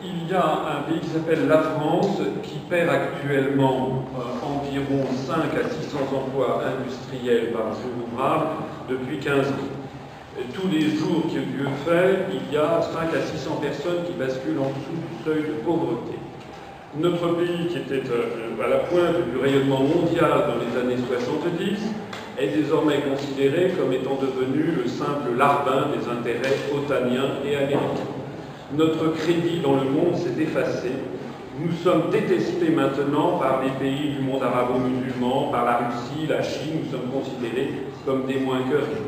Il y a un pays qui s'appelle la France qui perd actuellement environ 5 à 600 emplois industriels par jour ouvrable depuis 15 ans. Tous les jours que Dieu fait, il y a 5 à 600 personnes qui basculent en dessous du seuil de pauvreté. Notre pays, qui était à la pointe du rayonnement mondial dans les années 70, est désormais considéré comme étant devenu le simple larbin des intérêts otaniens et américains. Notre crédit dans le monde s'est effacé. Nous sommes détestés maintenant par les pays du monde arabo-musulman, par la Russie, la Chine. Nous sommes considérés comme des moins que rien.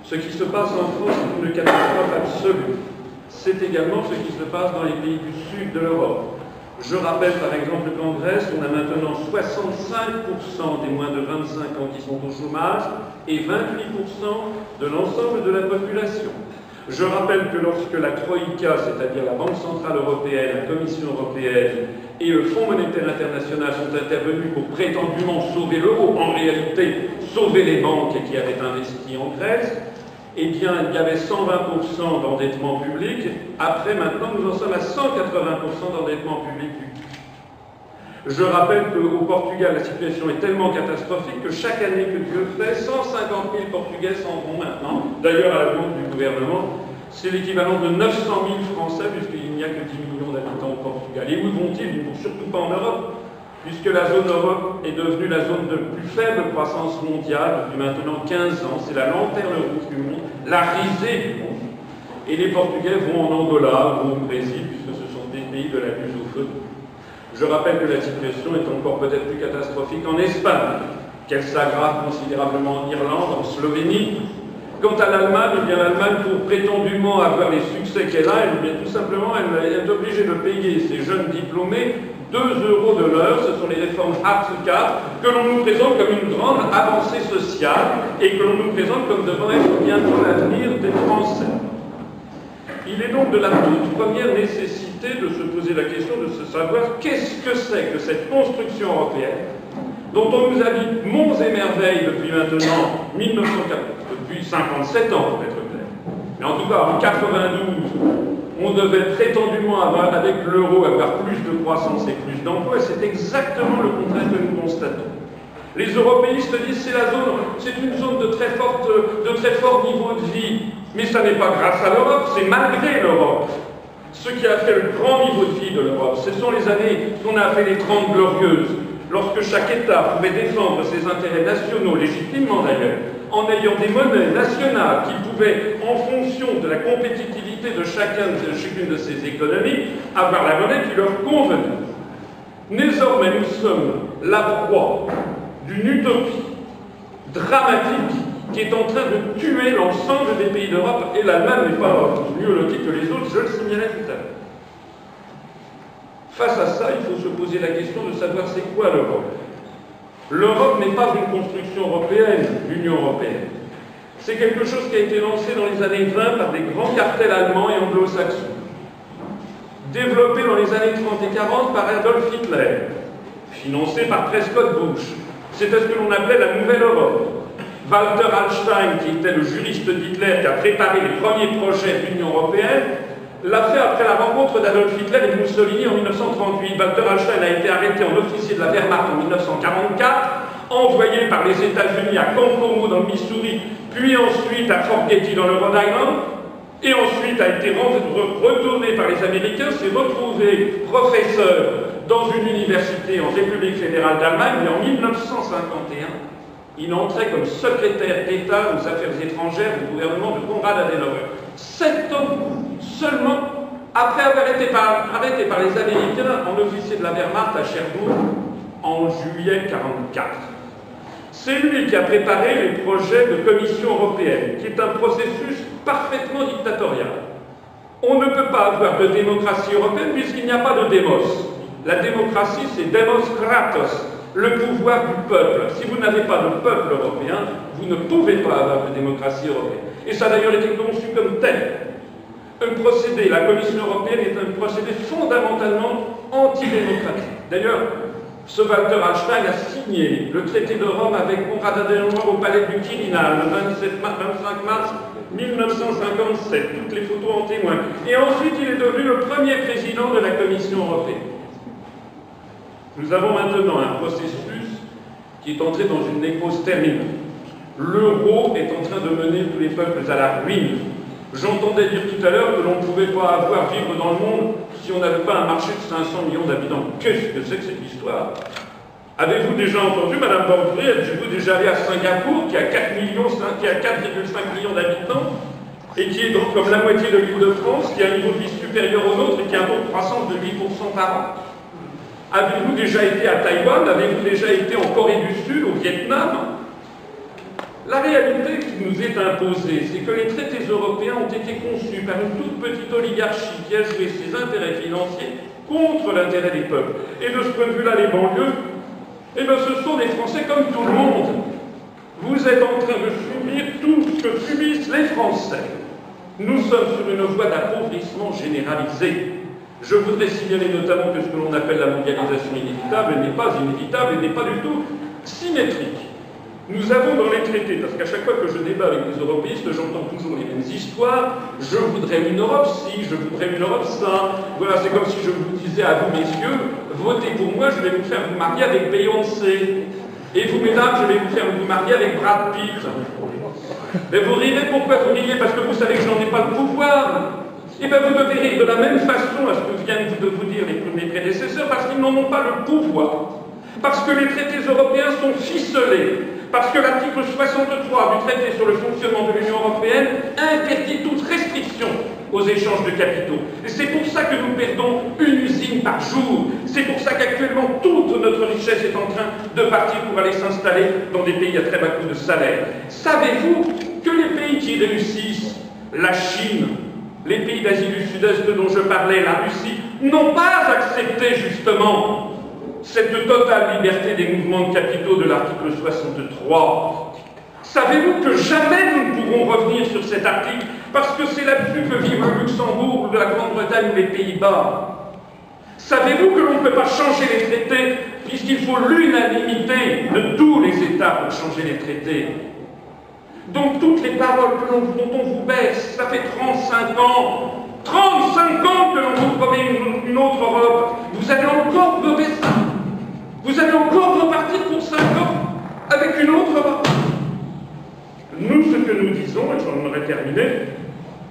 Ce qui se passe en France est une catastrophe absolue. C'est également ce qui se passe dans les pays du sud de l'Europe. Je rappelle par exemple qu'en Grèce, on a maintenant 65% des moins de 25 ans qui sont au chômage et 28% de l'ensemble de la population. Je rappelle que lorsque la Troïka, c'est-à-dire la Banque Centrale Européenne, la Commission Européenne et le Fonds Monétaire International sont intervenus pour prétendument sauver l'euro, en réalité sauver les banques qui avaient investi en Grèce, eh bien, il y avait 120% d'endettement public. Après, maintenant, nous en sommes à 180% d'endettement public. Je rappelle qu'au Portugal, la situation est tellement catastrophique que chaque année que Dieu fait, 150 000 Portugais s'en vont maintenant. D'ailleurs, à la demande du gouvernement, c'est l'équivalent de 900 000 Français, puisqu'il n'y a que 10 millions d'habitants au Portugal. Et où vont-ils? Ils ne vont surtout pas en Europe, puisque la zone Europe est devenue la zone de plus faible croissance mondiale depuis maintenant 15 ans. C'est la lanterne rouge du monde, la risée du monde. Et les Portugais vont en Angola, vont au Brésil, puisque ce sont des pays de la lutte au feu. Je rappelle que la situation est encore peut-être plus catastrophique en Espagne, qu'elle s'aggrave considérablement en Irlande, en Slovénie. Quant à l'Allemagne, eh bien l'Allemagne, pour prétendument avoir les succès qu'elle a, eh bien tout simplement, elle est obligée de payer ses jeunes diplômés 2 € de l'heure. Ce sont les réformes Hartz IV que l'on nous présente comme une grande avancée sociale et que l'on nous présente comme devant être bientôt l'avenir des Français. Il est donc de la toute première nécessité de se poser la question de se savoir qu'est-ce que c'est que cette construction européenne dont on nous a dit monts et merveilles depuis maintenant 1940, depuis 57 ans pour être clair. Mais en tout cas, en 92, on devait prétendument avoir, avec l'euro, avoir plus de croissance et plus d'emplois, et c'est exactement le contraire que nous constatons. Les européistes disent que c'est une zone de très fort niveau de vie. Mais ça n'est pas grâce à l'Europe, c'est malgré l'Europe. Ce qui a fait le grand niveau de vie de l'Europe, ce sont les années qu'on a appelées les 30 glorieuses, lorsque chaque État pouvait défendre ses intérêts nationaux, légitimement d'ailleurs, en ayant des monnaies nationales qui pouvaient, en fonction de la compétitivité de chacune de ces économies, avoir la monnaie qui leur convenait. Désormais, nous sommes la proie d'une utopie dramatique qui est en train de tuer l'ensemble des pays d'Europe, et l'Allemagne n'est pas mieux lotie que les autres, je le signalais tout à l'heure. Face à ça, il faut se poser la question de savoir c'est quoi l'Europe. L'Europe n'est pas une construction européenne, l'Union européenne. C'est quelque chose qui a été lancé dans les années 20 par des grands cartels allemands et anglo-saxons, développé dans les années 30 et 40 par Adolf Hitler, financé par Prescott Bush. C'était ce que l'on appelait la Nouvelle Europe. Walter Hallstein, qui était le juriste d'Hitler, qui a préparé les premiers projets de l'Union européenne, l'a fait après la rencontre d'Adolf Hitler et de Mussolini en 1938. Walter Hallstein a été arrêté en officier de la Wehrmacht en 1944, envoyé par les États-Unis à Camp Como dans le Missouri, puis ensuite à Fort Getty dans le Rhode Island, et ensuite a été retourné par les Américains, s'est retrouvé professeur dans une université en République fédérale d'Allemagne, et en 1951, il entrait comme secrétaire d'État aux affaires étrangères du gouvernement de Konrad Adenauer. 7 ans seulement après avoir été arrêté par les Américains en officier de la Wehrmacht à Cherbourg en juillet 1944. C'est lui qui a préparé les projets de Commission européenne, qui est un processus parfaitement dictatorial. On ne peut pas avoir de démocratie européenne puisqu'il n'y a pas de démos. La démocratie, c'est demos kratos, le pouvoir du peuple. Si vous n'avez pas de peuple européen, vous ne pouvez pas avoir de démocratie européenne. Et ça a d'ailleurs été conçu comme tel. Un procédé, la Commission européenne est un procédé fondamentalement antidémocratique. D'ailleurs, Ce Walter Hallstein a signé le traité de Rome avec Konrad Adenauer au palais du Quirinal le 25 mars 1957. Toutes les photos en témoignent. Et ensuite, il est devenu le premier président de la Commission européenne. Nous avons maintenant un processus qui est entré dans une nécrose terminale. L'euro est en train de mener tous les peuples à la ruine. J'entendais dire tout à l'heure que l'on ne pouvait pas vivre dans le monde si on n'avait pas un marché de 500 millions d'habitants. Qu'est-ce que c'est que cette histoire? Avez-vous déjà entendu, Madame Borderie, êtes-vous déjà allé à Singapour, qui a 4,5 millions d'habitants, et qui est donc comme la moitié de l'île de France, qui a un niveau de vie supérieur au nôtre et qui a un taux de croissance de 8% par an? Avez-vous déjà été à Taïwan? Avez-vous déjà été en Corée du Sud, au Vietnam? La réalité qui nous est imposée, c'est que les traités européens ont été conçus par une toute petite oligarchie qui a joué ses intérêts financiers contre l'intérêt des peuples. Et de ce point de vue-là, les banlieues, eh bien, ce sont des Français comme tout le monde. Vous êtes en train de subir tout ce que subissent les Français. Nous sommes sur une voie d'appauvrissement généralisé. Je voudrais signaler notamment que ce que l'on appelle la mondialisation inévitable n'est pas inévitable et n'est pas du tout symétrique. Nous avons dans les traités, parce qu'à chaque fois que je débat avec des européistes, j'entends toujours les mêmes histoires. Je voudrais une Europe ci, je voudrais une Europe ça. Voilà, c'est comme si je vous disais à vous, messieurs, votez pour moi, je vais vous faire vous marier avec Beyoncé. Et vous, mesdames, je vais vous faire vous marier avec Brad Pitt. Mais vous rirez, pourquoi vous riez? Parce que vous savez que je n'en ai pas le pouvoir. Et bien vous devez rire de la même façon à ce que viennent de vous dire mes prédécesseurs, parce qu'ils n'en ont pas le pouvoir. Parce que les traités européens sont ficelés. Parce que l'article 63 du traité sur le fonctionnement de l'Union européenne interdit toute restriction aux échanges de capitaux. Et c'est pour ça que nous perdons une usine par jour. C'est pour ça qu'actuellement toute notre richesse est en train de partir pour aller s'installer dans des pays à très bas coût de salaire. Savez-vous que les pays qui réussissent, la Chine, les pays d'Asie du Sud-Est dont je parlais, la Russie, n'ont pas accepté justement cette totale liberté des mouvements de capitaux de l'article 63. Savez-vous que jamais nous ne pourrons revenir sur cet article parce que c'est là-dessus que vivent le Luxembourg, la Grande-Bretagne ou les Pays-Bas? Savez-vous que l'on ne peut pas changer les traités puisqu'il faut l'unanimité de tous les États pour changer les traités? Donc toutes les paroles dont on vous baisse, ça fait 35 ans, 35 ans que l'on vous promet une autre Europe. Vous allez encore me baisser. Vous allez encore repartir pour 5 ans avec une autre Europe. Nous, ce que nous disons, et j'en aurais terminé,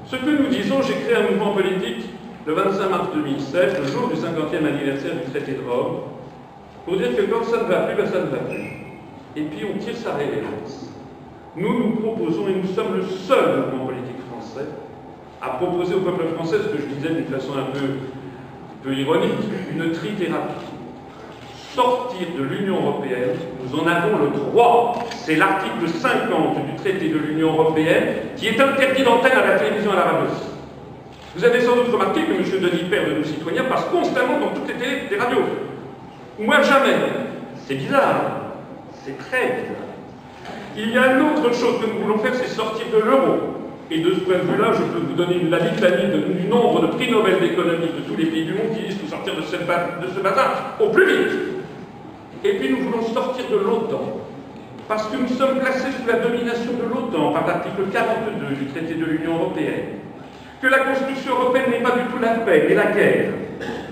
ce que nous disons, j'ai créé un mouvement politique le 25 mars 2007, le jour du 50e anniversaire du traité de Rome, pour dire que quand ça ne va plus, ben ça ne va plus. Et puis on tire sa révérence. Nous proposons, et nous sommes le seul mouvement politique français, à proposer au peuple français ce que je disais d'une façon un peu ironique, une trithérapie. Sortir de l'Union européenne, nous en avons le droit. C'est l'article 50 du traité de l'Union européenne qui est interdit d'antenne à la télévision à la radio. Vous avez sans doute remarqué que M. Denis Père de Nos Citoyens passe constamment dans toutes les télés des radios. Moi, jamais. C'est bizarre. C'est très bizarre. Il y a une autre chose que nous voulons faire, c'est sortir de l'euro. Et de ce point de vue-là, je peux vous donner la litanie du nombre de prix Nobel d'économie de tous les pays du monde qui disent qu'il faut sortir de ce bazar au plus vite. Et puis nous voulons sortir de l'OTAN, parce que nous sommes placés sous la domination de l'OTAN par l'article 42 du traité de l'Union européenne, que la construction européenne n'est pas du tout la paix, mais la guerre,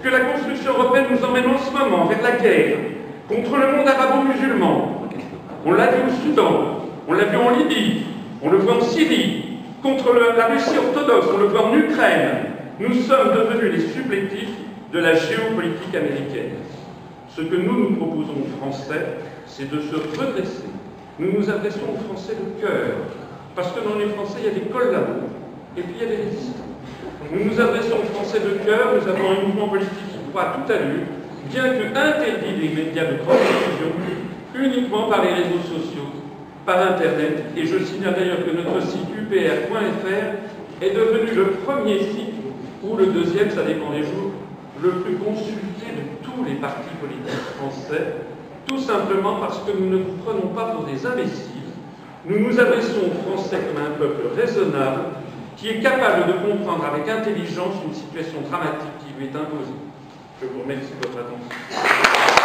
que la construction européenne nous emmène en ce moment vers la guerre contre le monde arabo-musulman. On l'a vu au Soudan, on l'a vu en Libye, on le voit en Syrie, contre la Russie orthodoxe, on le voit en Ukraine. Nous sommes devenus les supplétifs de la géopolitique américaine. Ce que nous proposons aux Français, c'est de se redresser. Nous nous adressons aux Français de cœur, parce que dans les Français, il y a des collabos, et puis il y a des résistants. Nous nous adressons aux Français de cœur, nous avons un mouvement politique qui croit à tout à l'heure, bien que interdit des médias de grande diffusion, uniquement par les réseaux sociaux, par Internet, et je signale d'ailleurs que notre site upr.fr est devenu le premier site, ou le deuxième, ça dépend des jours, le plus consulté de tous les partis politiques français, tout simplement parce que nous ne vous prenons pas pour des imbéciles. Nous nous adressons aux Français comme à un peuple raisonnable, qui est capable de comprendre avec intelligence une situation dramatique qui lui est imposée. Je vous remercie de votre attention.